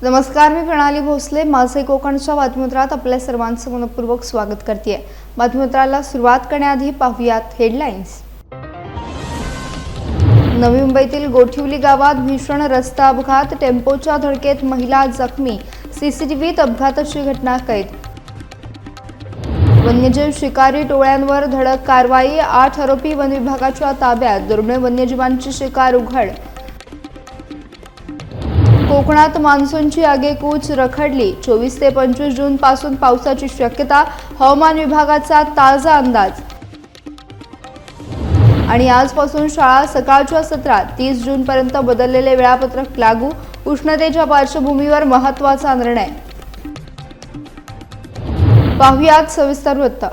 नमस्कार, मी प्रणाली भोसले. माझे कोकणच्या बातमीपत्रात आपल्या सर्वांचं मनपूर्वक स्वागत करते. बातमीपत्राला सुरुवात करण्याआधी पाहूयात हेडलाईन्स. नवी मुंबईतील गोठिवली गावात भीषण रस्ता अपघात, टेम्पोच्या धडकेत महिला जखमी, सीसीटीव्हीत अपघाताची घटना कैद. वन्यजीव शिकारी टोळ्यांवर धडक कारवाई, 8 आरोपी वन विभागाच्या ताब्यात, दुर्मिळ वन्यजीवांची शिकार उघड. कोकणात मान्सूनची आगेकूच रखडली, 24 ते 25 जून पासून पावसाची शक्यता, हवामान विभागाचा ताजा अंदाज. आणि आजपासून शाळा सकाळच्या सत्रात 30 जून पर्यंत बदललेले वेळापत्रक लागू, उष्णतेच्या पार्श्वभूमीवर महत्त्वाचा निर्णय. पाहुयात सविस्तर वृत्त.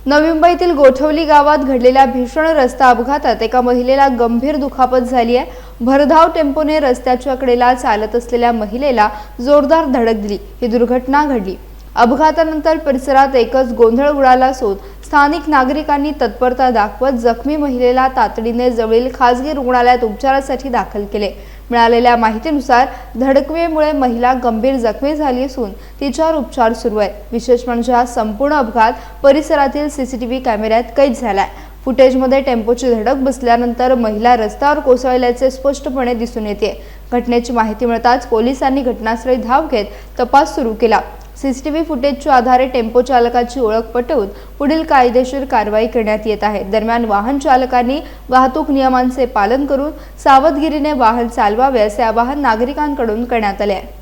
नवी मुंबईतील गोठवली गावात घडलेल्या भीषण रस्ता अपघातात एका महिलेला गंभीर दुखापत झाली आहे. भरधाव टेम्पोने रस्त्याच्या कडेला चालत असलेल्या महिलेला जोरदार धडक दिली. ही दुर्घटना घडली. अपघातानंतर परिसरात एकच गोंधळ उडाला असून स्थानिक नागरिकांनी तत्परता दाखवत जखमी महिलेला तातडीने जवळील खासगी रुग्णालयात उपचारासाठी दाखल केले. मिळालेल्या माहितीनुसार धडकवेमुळे महिला गंभीर जखमी झाली असून तिच्यावर उपचार सुरू आहेत. विशेष म्हणजे हा संपूर्ण अपघात परिसरातील सीसीटीव्ही कॅमेऱ्यात कैद झालाय. फुटेजमध्ये टेम्पोची धडक बसल्यानंतर महिला रस्त्यावर कोसळल्याचे स्पष्टपणे दिसून येते. घटनेची माहिती मिळताच पोलिसांनी घटनास्थळी धाव घेत तपास सुरू केला. सीसीटीव्ही फुटेजच्या आधारे टेम्पो चालकाची ओळख पटवून पुढील कायदेशीर कारवाई करण्यात येत आहे. दरम्यान वाहन चालकांनी वाहतूक नियमांचे पालन करून सावधगिरीने वाहन चालवावे असे आवाहन नागरिकांकडून करण्यात आले आहे.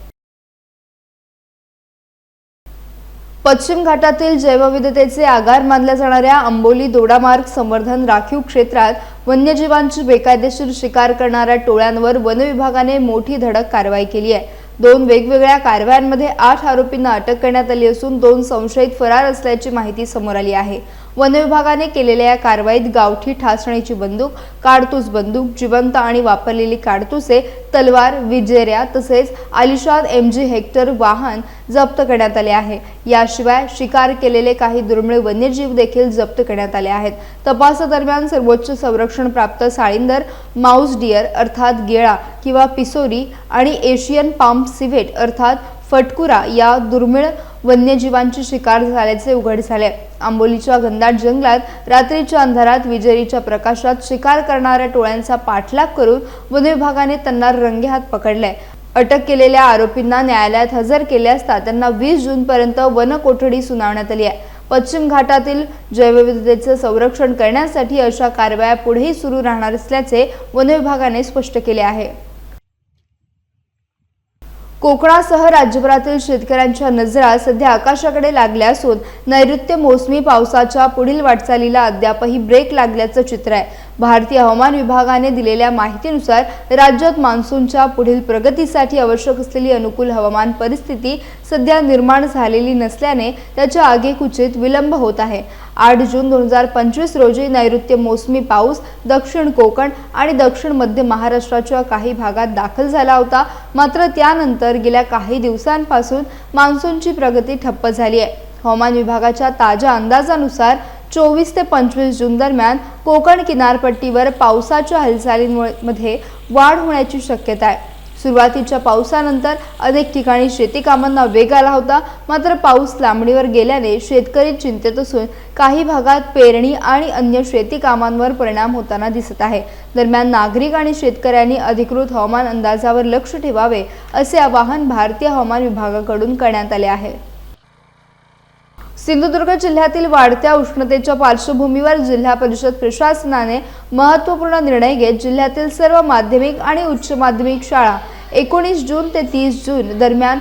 पश्चिम घाटातील जैवविविधतेचे आगार मानल्या जाणाऱ्या आंबोली दोडामार्ग संवर्धन राखीव क्षेत्रात वन्यजीवांची बेकायदेशीर शिकार करणाऱ्या टोळ्यांवर वन विभागाने मोठी धडक कारवाई केली आहे. 2 वेगवेगळ्या कारवायांमध्ये 8 आरोपींना अटक करण्यात आली असून 2 संशयित फरार असल्याची माहिती समोर आली आहे. वन विभागाने केलेल्या या कारवाईत गावठी ठासणीची बंदूक, काडतूस बंदूक, जिवंत आणि वापरलेली काडतुसे, तलवार, विजेऱ्या तसेच आलिशान MG हेक्टर वाहन जप्त करण्यात आले आहे. याशिवाय शिकार केलेले काही दुर्मिळ वन्यजीव देखील जप्त करण्यात आले आहेत. तपासादरम्यान सर्वोच्च संरक्षण प्राप्त साळींदर, माऊस डियर अर्थात गेळा किंवा पिसोरी आणि एशियन पाम सिव्हेट अर्थात फटकुरा या दुर्मिळ वन्यजीवांची शिकार झाल्याचे उघड झाले. आंबोलीच्या घनदाट जंगलात रात्रीच्या अंधारात विजेरीच्या प्रकाशात शिकार करणाऱ्या टोळ्यांचा पाठलाग करून वन विभागाने त्यांना रंगेहात पकडले. अटक केलेल्या आरोपींना न्यायालयात हजर केले असता त्यांना 20 जून पर्यंत वन कोठडी सुनावण्यात आली आहे. पश्चिम घाटातील जैवविविधतेचे संरक्षण करण्यासाठी अशा कारवाया पुढेही सुरू राहणार असल्याचे वन विभागाने स्पष्ट केले आहे. कोकणासह राज्यभरातील शेतकऱ्यांच्या नजरा सध्या आकाशाकडे लागल्या असून नैऋत्य मोसमी पावसाच्या पुढील वाटचालीला अद्यापही ब्रेक लागल्याचं चित्र आहे. भारतीय हवामान विभागाने दिलेल्या माहितीनुसार राज्यात मान्सूनच्या पुढील प्रगतीसाठी आवश्यक असलेली अनुकूल हवामान परिस्थिती सध्या निर्माण झालेली नसल्याने त्याच्या आगेकूचीत विलंब होत आहे. 8 जून 2025 रोजी नैऋत्य मोसमी पाऊस दक्षिण कोकण आणि दक्षिण मध्य महाराष्ट्राच्या काही भागात दाखल झाला होता. मात्र त्यानंतर गेल्या काही दिवसांपासून मान्सूनची प्रगती ठप्प झाली आहे. हवामान विभागाच्या ताज्या अंदाजानुसार 24 ते 25 जून दरम्यान कोकण किनारपट्टीवर पावसाच्या हालचालींमध्ये वाढ होण्याची शक्यता आहे. सुरुवातीच्या पावसानंतर अनेक ठिकाणी शेती कामांना वेग आला होता. मात्र पाऊस लांबणीवर गेल्याने शेतकरी चिंतेत असून काही भागात पेरणी आणि अन्य शेती कामांवर परिणाम होताना दिसत आहे. दरम्यान नागरिक आणि शेतकऱ्यांनी अधिकृत हवामान अंदाजावर लक्ष ठेवावे असे आवाहन भारतीय हवामान विभागाकडून करण्यात आले आहे. सिंधुदुर्ग जिल्ह्यातील वाढत्या उष्णतेच्या पार्श्वभूमीवर जिल्हा परिषद प्रशासनाने महत्त्वपूर्ण निर्णय घेत जिल्ह्यातील सर्व माध्यमिक आणि उच्च माध्यमिक शाळा 19 जून ते 30 जून दरम्यान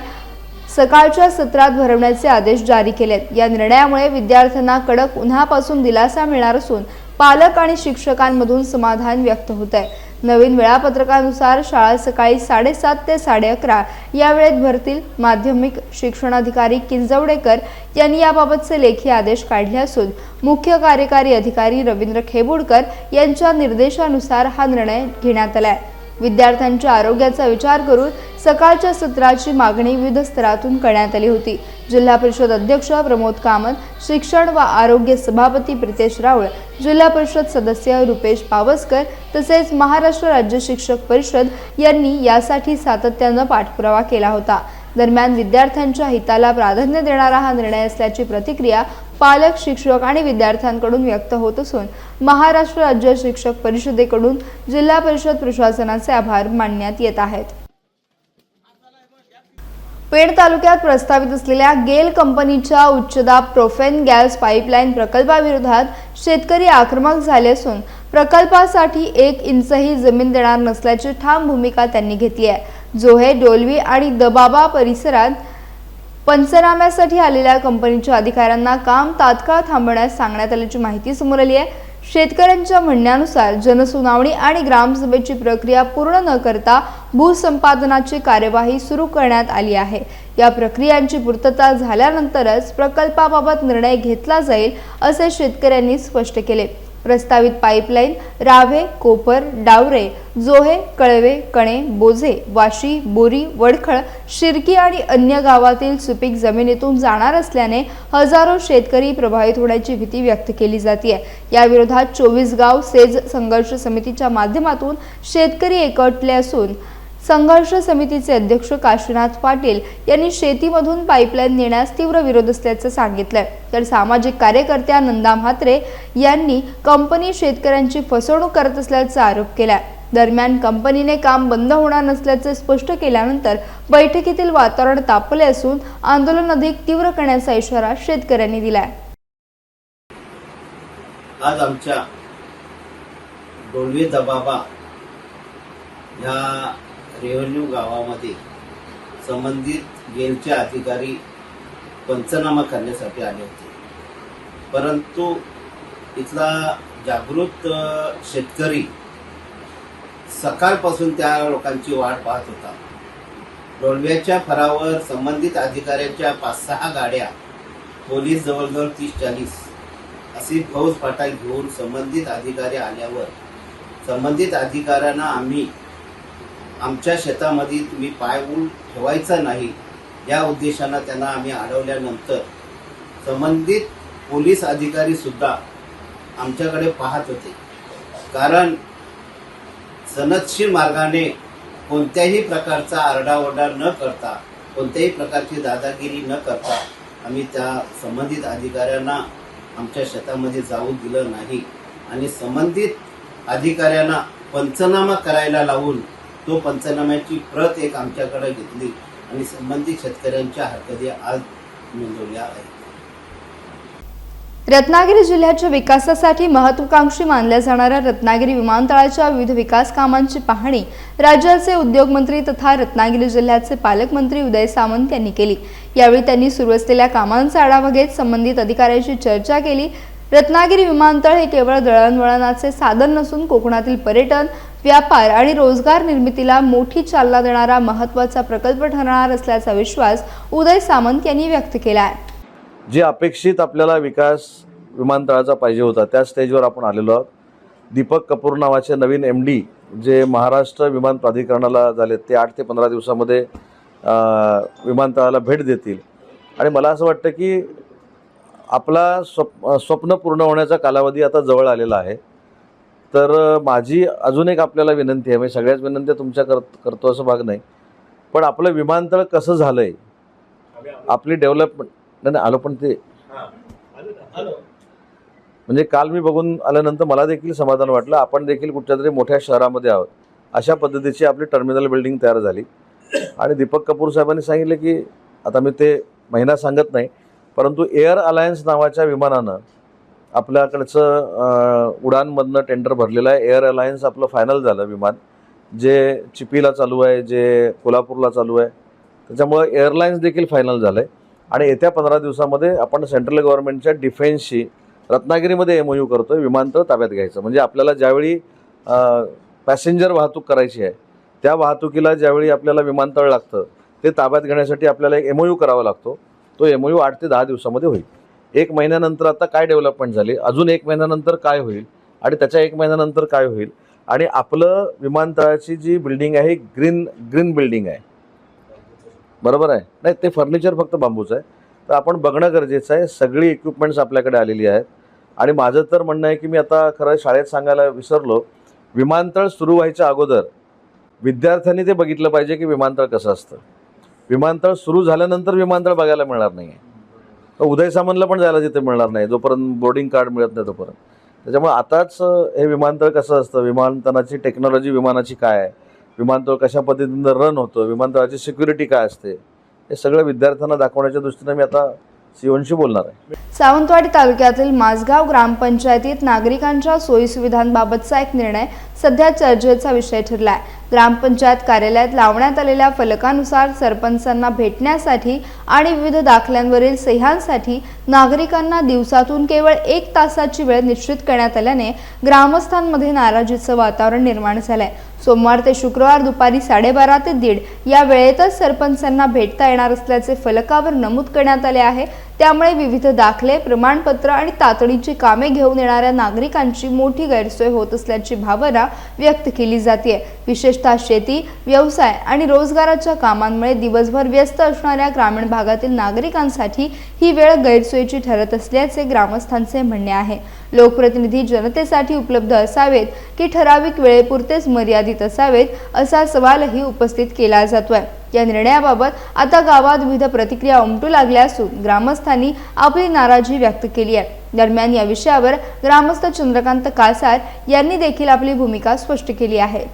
सकाळच्या सत्रात भरवण्याचे आदेश जारी केलेत. या निर्णयामुळे विद्यार्थ्यांना कडक उन्हापासून दिलासा मिळणार असून पालक आणि शिक्षकांमधून समाधान व्यक्त होत आहे. नवीन वेळापत्रकानुसार शाळा सकाळी 7:30 ते 11:30 या वेळेत भरतील. माध्यमिक शिक्षणाधिकारी किंजवडेकर यांनी याबाबतचे लेखी आदेश काढले असून मुख्य कार्यकारी अधिकारी रवींद्र खेबुडकर यांच्या निर्देशानुसार हा निर्णय घेण्यात आला आहे. विद्यार्थ्यांच्या आरोग्याचा विचार करून सकाळच्या सत्राची मागणी विविध स्तरातून करण्यात आली होती। जिल्हा परिषद अध्यक्ष प्रमोद कामत, शिक्षण व आरोग्य सभापती प्रितेश राऊळ, जिल्हा परिषद सदस्य रुपेश पावसकर तसेच महाराष्ट्र राज्य शिक्षक परिषद यांनी यासाठी सातत्याने पाठपुरावा केला होता। दरम्यान विद्यार्थ्यांच्या हिताला प्राधान्य देणारा हा निर्णय असल्याची प्रतिक्रिया पालक, शिक्षक आणि विद्यार्थ्यांकडून व्यक्त होत असून महाराष्ट्र राज्य शिक्षक परिषदेकडून जिल्हा परिषद प्रशासनाचे आभार मानण्यात येत आहेत। पेड तालुक्यात प्रस्तावित असलेल्या गेल कंपनीच्या उच्चदाब प्रोफेन गॅस पाईपलाईन प्रकल्पाविरोधात शेतकरी आक्रमक झाले असून प्रकल्पासाठी 1 इंचही जमीन देणार नसल्याची ठाम भूमिका त्यांनी घेतली आहे। जोहे, डोलवी आणि दबाबा परिसरात पंचनाम्यासाठी आलेल्या कंपनीच्या अधिकाऱ्यांना काम तात्काळ थांबवण्यास सांगण्यात आल्याची माहिती समोर आली आहे। शेतकऱ्यांच्या म्हणण्यानुसार जनसुनावणी आणि ग्रामसभेची प्रक्रिया पूर्ण न करता भूसंपादनाची कार्यवाही सुरू करण्यात आली आहे। या प्रक्रियांची पूर्तता झाल्यानंतरच प्रकल्पाबाबत निर्णय घेतला जाईल असे शेतकऱ्यांनी स्पष्ट केले। प्रस्तावित पाईपलाईन रावे, कोपर, डावरे, जोहे, कळवे, कणे, बोझे, वाशी, बोरी, वडखळ, शिरकी आणि अन्य गावातील सुपीक जमिनीतून जाणार असल्याने हजारो शेतकरी प्रभावित होण्याची भीती व्यक्त केली जाते। या विरोधात 24 गाव सेज संघर्ष समितीच्या माध्यमातून शेतकरी एकवटले असून संघर्ष समितीचे अध्यक्ष काशीनाथ पाटील यांनी शेतीमधून पाईपलाईन नेण्यास तीव्र विरोध असल्याचे सांगितले। तर सामाजिक कार्यकर्त्या नंदा म्हात्रे यांनी कंपनी शेतकऱ्यांची फसवणूक करत असल्याचा आरोप केला। दरम्यान कंपनीने काम बंद होणार नसल्याचे स्पष्ट केल्यानंतर बैठकीतील वातावरण तापले असून आंदोलन अधिक तीव्र करण्याचा इशारा शेतकऱ्यांनी दिलाय। आज आमच्या डोलवे दबाबा या रेव्हेन्यू गावामध्ये संबंधित गेलचे अधिकारी पंचनामा करण्यासाठी आले होते, परंतु इथला जागृत शेतकरी सकाळपासून त्या लोकांची वाट पाहत होता। डोलव्याच्या फरावर संबंधित अधिकाऱ्यांच्या 5-6 गाड्या, पोलीस जवळजवळ 30-40 अशी फौज फाटा घेऊन संबंधित अधिकारी आल्यावर संबंधित अधिकाऱ्यांना आम्ही आमच्या शेतामध्ये तुम्ही पाऊल ठेवायचा नाही या उद्देशाने त्यांना आम्ही अडवल्यानंतर संबंधित पोलीस अधिकारी सुद्धा आमच्याकडे पाहत होते, कारण सनदशीर मार्गाने कोणत्याही प्रकारचा आरडाओरडा न करता, कोणत्याही प्रकारची दादागिरी न करता आम्ही त्या संबंधित अधिकाऱ्यांना आमच्या शेतामध्ये जाऊ दिलं नाही आणि संबंधित अधिकाऱ्यांना पंचनामा करायला लावून तो पंचनाम्याची प्रत एक आमच्याकडे घेतली आणि संबंधित शेतकऱ्यांच्या हरकती आज नोंदवल्या आहेत। रत्नागिरी जिल्ह्याच्या विकासासाठी महत्त्वाकांक्षी मानल्या जाणाऱ्या रत्नागिरी विमानतळाच्या विविध विकास कामांची पाहणी राज्याचे उद्योगमंत्री तथा रत्नागिरी जिल्ह्याचे पालकमंत्री उदय सामंत यांनी केली। यावेळी त्यांनी सुरू असलेल्या कामांचा आढावा घेत संबंधित अधिकाऱ्यांशी चर्चा केली। रत्नागिरी विमानतळ हे केवळ दळणवळणाचे साधन नसून कोकणातील पर्यटन, व्यापार आणि रोजगार निर्मितीला मोठी चालना देणारा महत्त्वाचा प्रकल्प ठरणार असल्याचा विश्वास उदय सामंत यांनी व्यक्त केला आहे। जे अपेक्षित आपल्याला विकास विमानतळाचा पाहिजे होता त्या स्टेजवर आपण आलेलो आहोत। दीपक कपूर नावाचे नवीन MD जे महाराष्ट्र विमान प्राधिकरणाला झाले ते 8 ते 15 दिवसामध्ये विमानतळाला भेट देतील आणि मला असं वाटतं की आपला स्वप्न पूर्ण होण्याचा कालावधी आता जवळ आलेला आहे। तर माझी अजून एक आपल्याला विनंती आहे, म्हणजे सगळ्याच विनंत्या तुमच्या करतो असं भाग नाही, पण आपलं विमानतळ कसं झालं आहे, आपली डेव्हलपमेंट नाही आलो, पण ते म्हणजे काल मी बघून आल्यानंतर मला देखील समाधान वाटलं। आपण देखील कुठच्या तरी मोठ्या शहरामध्ये आहोत, अशा पद्धतीची आपली टर्मिनल बिल्डिंग तयार झाली आणि दीपक कपूर साहेबांनी सांगितलं की आता मी ते महिना सांगत नाही, परंतु एअर अलायन्स नावाच्या विमानानं आपल्याकडचं उडानमधनं टेंडर भरलेलं आहे। एअर अलायन्स आपलं फायनल झालं विमान, जे चिपीला चालू आहे, जे कोल्हापूरला चालू आहे, त्याच्यामुळे एअरलाइन्स देखील फायनल झालं आहे आणि येत्या 15 दिवसामध्ये आपण सेंट्रल गव्हर्नमेंटच्या डिफेन्सशी रत्नागिरीमध्ये MOU करतोय विमानतळ ताब्यात घ्यायचं। म्हणजे आपल्याला ज्यावेळी पॅसेंजर वाहतूक करायची आहे त्या वाहतुकीला ज्यावेळी आपल्याला विमानतळ लागतं ते ताब्यात घेण्यासाठी आपल्याला एक MOU करावा लागतो। तो MOU 8 ते 10 दिवसामध्ये होईल। 1 महिन्यानंतर आता काय डेव्हलपमेंट झाली, अजून 1 महिन्यानंतर काय होईल आणि त्याच्या 1 महिन्यानंतर काय होईल, आणि आपलं विमानतळाची जी बिल्डिंग आहे ही ग्रीन बिल्डिंग आहे, बरोबर आहे. नाही, ते फर्निचर फक्त बांबूचं आहे. तर आपण बघणं गरजेचं आहे. सगळी इक्विपमेंट्स आपल्याकडे आलेली आहेत. आणि माझं तर म्हणणं आहे की मी आता खरं शाळेत सांगायला विसरलो, विमानतळ सुरू व्हायच्या अगोदर विद्यार्थ्यांनी ते बघितलं पाहिजे की विमानतळ कसं असतं. विमानतळ सुरू झाल्यानंतर विमानतळ बघायला मिळणार नाही आहे. तर उदय सामंतला पण जायला तिथे मिळणार नाही जोपर्यंत बोर्डिंग कार्ड मिळत नाही तोपर्यंत. त्याच्यामुळे आताच हे विमानतळ कसं असतं, विमानतळाची टेक्नॉलॉजी विमानाची काय आहे, विमानतळ कशा पद्धतीनं रन होतं, विमानतळाची सिक्युरिटी काय असते, हे सगळं विद्यार्थ्यांना दाखवण्याच्या दृष्टीने मी आता सीओनशी बोलणार आहे. सावंतवाडी तालुक्यातील माझगाव ग्रामपंचायतीत नागरिकांच्या सोयीसुविधांबाबतचा एक निर्णय सध्या चर्चेचा विषय ठरलाय. ग्रामपंचायत कार्यालयात लावण्यात आलेल्या फलकानुसार सरपंचांना भेटण्यासाठी आणि विविध दाखल्यांवरील सह्यांसाठी नागरिकांना दिवसातून केवळ 1 तासाची वेळ निश्चित करण्यात आल्याने ग्रामस्थांमध्ये नाराजीचं वातावरण निर्माण झालंय. सोमवार ते शुक्रवार दुपारी 12:30 ते 1:30 या वेळेतच सरपंचांना भेटता येणार असल्याचे फलकावर नमूद करण्यात आले आहे. त्यामुळे विविध दाखले, प्रमाणपत्र आणि तातडीची कामे घेऊन येणाऱ्या नागरिकांची मोठी गैरसोय होत असल्याची भावना व्यक्त केली जाते. विशेषतः शेती, व्यवसाय आणि रोजगाराच्या कामांमुळे दिवसभर व्यस्त असणाऱ्या ग्रामीण भागातील नागरिकांसाठी ही वेळ गैरसोयीची ठरत असल्याचे ग्रामस्थांचे म्हणणे आहे. लोकप्रतिनिधी जनतेसाठी उपलब्ध असावेत की ठराविक वेळेपुरतेच मर्यादित असावेत, असा सवालही उपस्थित केला जातोय. या निर्णयाबाबत आता गावात विविध प्रतिक्रिया उमटू लागल्या असून ग्रामस्थांनी आपली नाराजी व्यक्त केली आहे. दरम्यान या विषयावर ग्रामस्थ चंद्रकांत कासार यांनी देखील आपली भूमिका स्पष्ट केली आहे.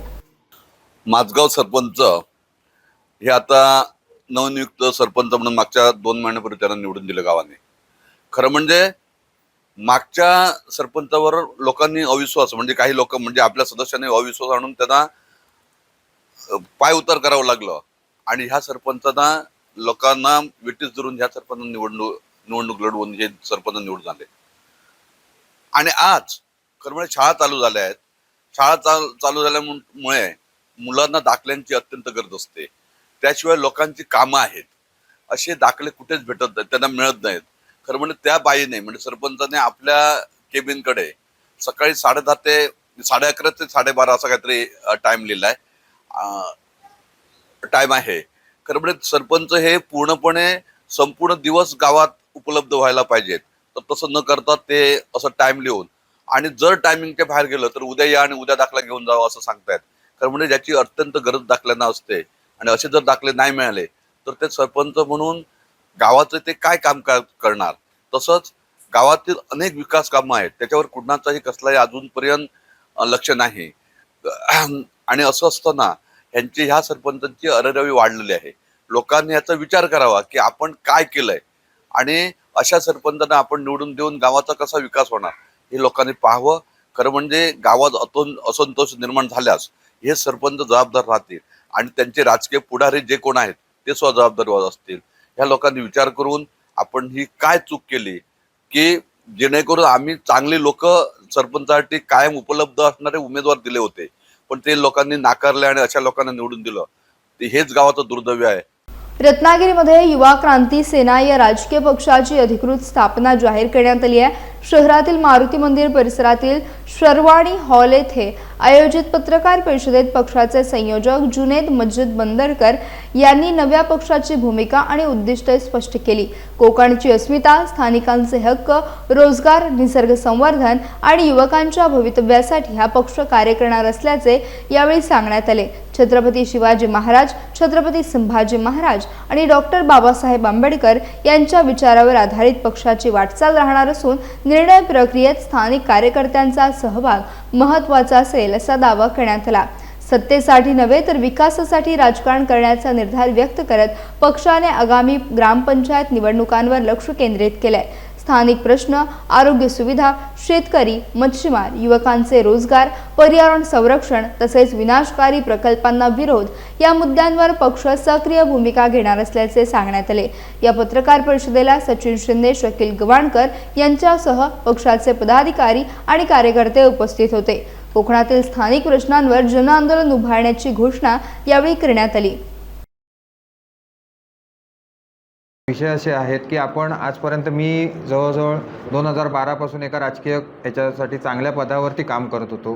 माझगाव सरपंच हे आता नवनियुक्त सरपंच म्हणून मागच्या 2 महिन्यापूर्वी त्यांना निवडून दिलं गावाने. खरं म्हणजे मागच्या सरपंचावर लोकांनी अविश्वास, म्हणजे काही लोक म्हणजे आपल्या सदस्यांनी अविश्वास आणून त्यांना पाय उतार करावं लागलं आणि ह्या सरपंचांना लोकांना विटीस धरून ह्या सरपंच निवडणूक लढवून हे सरपंच निवडून झाले. आणि आज खरं म्हणजे शाळा चालू झाल्या आहेत. शाळा चालू झाल्यामुळे मुलांना दाखल्यांची अत्यंत गरज असते. त्याशिवाय लोकांची कामं आहेत, असे दाखले कुठेच भेटत नाहीत, त्यांना मिळत नाहीत. खरं म्हणजे त्या बाईने म्हणजे सरपंचाने आपल्या केबिनकडे सकाळी 10:30 ते 11:30 ते 12:30 असा काहीतरी टाइम लिहिलाय, टाइम आहे. खरं म्हणजे सरपंच हे पूर्णपणे संपूर्ण दिवस गावात उपलब्ध व्हायला पाहिजेत. तर तसं न करता ते असं टाइम लिहून आणि जर टायमिंगच्या बाहेर गेलं तर उद्या या आणि उद्या दाखला घेऊन जावं असं सांगतायत. खरं म्हणजे ज्याची अत्यंत गरज दाखल्यांना असते आणि असे जर दाखले नाही मिळाले तर ते सरपंच म्हणून गावाचं ते काय काम करणार. तसंच गावातील अनेक विकास कामं आहेत, त्याच्यावर कुणाचाही कसलाही अजूनपर्यंत लक्ष नाही. आणि असं असताना ह्या सरपंचांची अरेरावी वाढलेली आहे. लोकांनी याचा विचार करावा की आपण काय केलंय आणि अशा सरपंचांना आपण निवडून देऊन गावाचा कसा विकास होणार हे लोकांनी पाहावं. खरं म्हणजे गावात असंतोष निर्माण झाल्यास हे सरपंच जबाबदार राहतील आणि त्यांचे राजकीय पुढारी जे कोण आहेत ते सुद्धा जबाबदार असतील. ह्या लोकांनी विचार करून आपण ही काय चूक केली की जेणेकरून आम्ही चांगले लोक सरपंचासाठी कायम उपलब्ध असणारे उमेदवार दिले होते, पण ते लोकांनी नाकारले आणि अशा लोकांना निवडून दिलं. हेच गावाचं दुर्दैव आहे. रत्नागिरीमध्ये युवा क्रांती सेना या राजकीय पक्षाची अधिकृत स्थापना जाहीर करण्यात आली आहे. शहरातील मारुती मंदिर परिसरातील शर्वाणी हॉल येथे आयोजित पत्रकार परिषदेत पक्षाचे संयोजक जुनेद मस्जिद बंदरकर यांनी नव्या पक्षाची भूमिका आणि उद्दिष्टे स्पष्ट केली. कोकणची अस्मिता, स्थानिकांचे हक्क, रोजगार, निसर्ग संवर्धन आणि युवकांच्या भवितव्यासाठी हा पक्ष कार्य करणार असल्याचे यावेळी सांगण्यात आले. छत्रपती शिवाजी महाराज, छत्रपती संभाजी महाराज आणि डॉक्टर बाबासाहेब आंबेडकर यांच्या विचारावर आधारित पक्षाची वाटचाल राहणार असून निर्णय प्रक्रियेत स्थानिक कार्यकर्त्यांचा सहभाग महत्त्वाचा असेल असा दावा करण्यात आला. सत्तेसाठी नव्हे तर विकासासाठी राजकारण करण्याचा निर्धार व्यक्त करत पक्षाने आगामी ग्रामपंचायत निवडणुकांवर लक्ष केंद्रित केलंय. स्थानिक प्रश्न, आरोग्य सुविधा, शेतकरी, मच्छीमार, युवकांचे रोजगार, पर्यावरण संरक्षण तसेच विनाशकारी प्रकल्पांना विरोध या मुद्द्यांवर पक्ष सक्रिय भूमिका घेणार असल्याचे सांगण्यात आले. या पत्रकार परिषदेला सचिन शिंदे, शकील गवाणकर यांच्यासह पक्षाचे पदाधिकारी आणि कार्यकर्ते उपस्थित होते. कोकणातील स्थानिक प्रश्नांवर जनआंदोलन उभारण्याची घोषणा यावेळी करण्यात आली. विषय असे आहेत की आपण आजपर्यंत मी जवळजवळ 2012 पासून एका राजकीय याच्यासाठी चांगल्या पदावरती काम करत होतो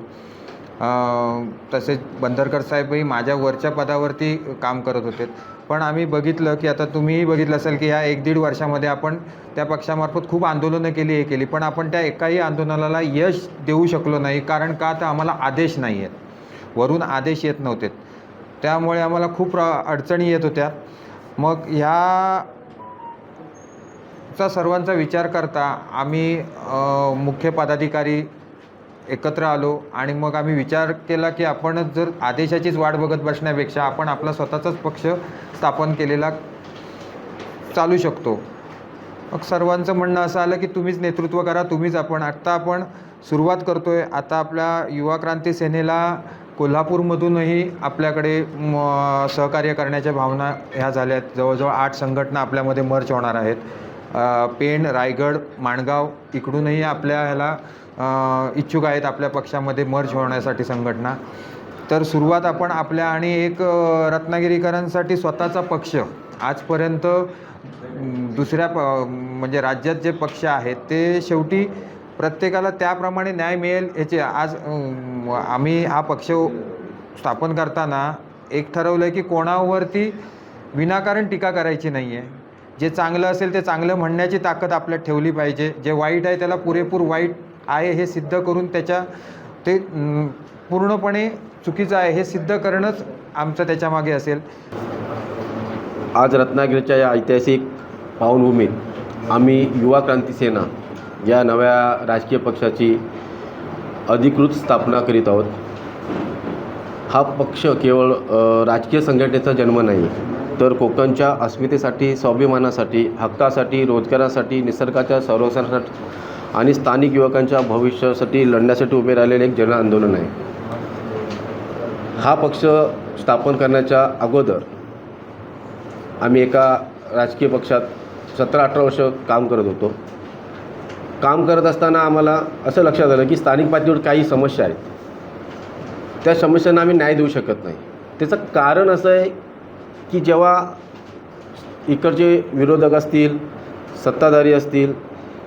तसेच बंदरकर साहेबही माझ्या वरच्या पदावरती काम करत होते. पण आम्ही बघितलं की आता तुम्हीही बघितलं असेल की ह्या 1-1.5 वर्षामध्ये आपण त्या पक्षामार्फत खूप आंदोलनं केली पण आपण त्या एकाही आंदोलनाला यश देऊ शकलो नाही. कारण का तर आम्हाला आदेश नाही आहेत, वरून आदेश येत नव्हते. त्यामुळे आम्हाला खूप अडचणी येत होत्या. मग ह्याचा सर्वांचा विचार करता आम्ही मुख्य पदाधिकारी एकत्र आलो आणि मग आम्ही विचार केला की आपण जर आदेशाचीच वाट बघत बसण्यापेक्षा आपण आपला स्वतःचाच पक्ष स्थापन केलेला चालू शकतो. मग सर्वांचं म्हणणं असं आलं की तुम्हीच नेतृत्व करा, तुम्हीच आपण सुरुवात करतो आहे. आता आपल्या युवा क्रांती सेनेला कोल्हापूरमधूनही आपल्याकडे सहकार्य करण्याच्या भावना ह्या झाल्या आहेत. जवळजवळ 8 संघटना आपल्यामध्ये मर्ज होणार आहेत. पेण, रायगड, माणगाव इकडूनही आपल्या ह्याला इच्छुक आहेत आपल्या पक्षामध्ये मर्ज होण्यासाठी संघटना. तर सुरुवात आपण आपल्या आणि एक रत्नागिरीकरांसाठी स्वतःचा पक्ष आजपर्यंत दुसऱ्या म्हणजे राज्यात जे पक्ष आहेत ते शेवटी प्रत्येकाला त्याप्रमाणे न्याय मिळेल याचे आज आम्ही हा पक्ष स्थापन करताना एक ठरवलं आहे की कोणावरती विनाकारण टीका करायची नाही आहे. जे चांगलं असेल ते चांगलं म्हणण्याची ताकद आपल्यात ठेवली पाहिजे. जे वाईट आहे त्याला पुरेपूर वाईट आहे हे सिद्ध करून ते पूर्णपणे चुकीचं आहे हे सिद्ध करणंच आमचं त्याच्यामागे असेल. आज रत्नागिरीच्या या ऐतिहासिक पावनभूमीत आम्ही युवा क्रांती सेना या नव्या राजकीय पक्षाची अधिकृत स्थापना करीत आहोत. हा पक्ष केवळ राजकीय संघटनेचा जन्म नाही, तर कोकणच्या अस्मितेसाठी, स्वाभिमानासाठी, हक्कासाठी, रोजगारासाठी, निसर्गाच्या संरक्षणासाठी आणि स्थानिक युवकांच्या भविष्यासाठी लढण्यासाठी उभे राहिलेले एक जन आंदोलन आहे. हा पक्ष स्थापन करण्याच्या अगोदर आम्ही एका राजकीय पक्षात 17-18 वर्ष काम करत होतो. काम करत असताना आम्हाला असं लक्षात आलं की स्थानिक पातळीवर काही समस्या आहेत. त्या समस्यांना आम्ही न्याय देऊ शकत नाही. त्याचं कारण असं आहे की जेव्हा इकडचे विरोधक असतील, सत्ताधारी असतील,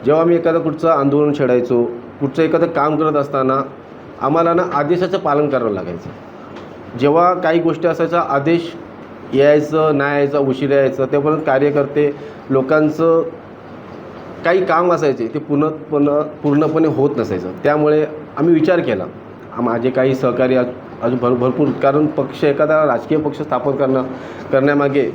जेव्हा आम्ही एखादं कुठचं आंदोलन छेडायचो, कुठचं एखादं काम करत असताना आम्हाला आदेशाचं पालन करावं लागायचं. जेव्हा काही गोष्टी असायचा, आदेश यायचं नाही यायचं, उशीर यायचं, तेपर्यंत कार्यकर्ते लोकांचं काही काम असायचे ते पूर्णपणे होत नसायचं. त्यामुळे आम्ही विचार केला, माझे काही सहकारी अजून भरपूर, कारण पक्ष एखादा राजकीय पक्ष स्थापन करण्यामागे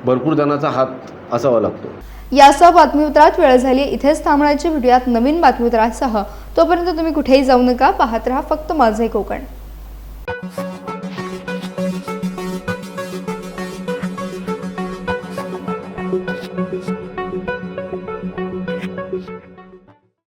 भरपूर जणांचा हात असावा लागतो. यासह बातमीपत्रात वेळ झाली. इथेच थांबण्याची. भेटूयात नवीन बातमीपत्रासह. तोपर्यंत तुम्ही कुठेही जाऊ नका. पाहत रहा फक्त माझे कोकण.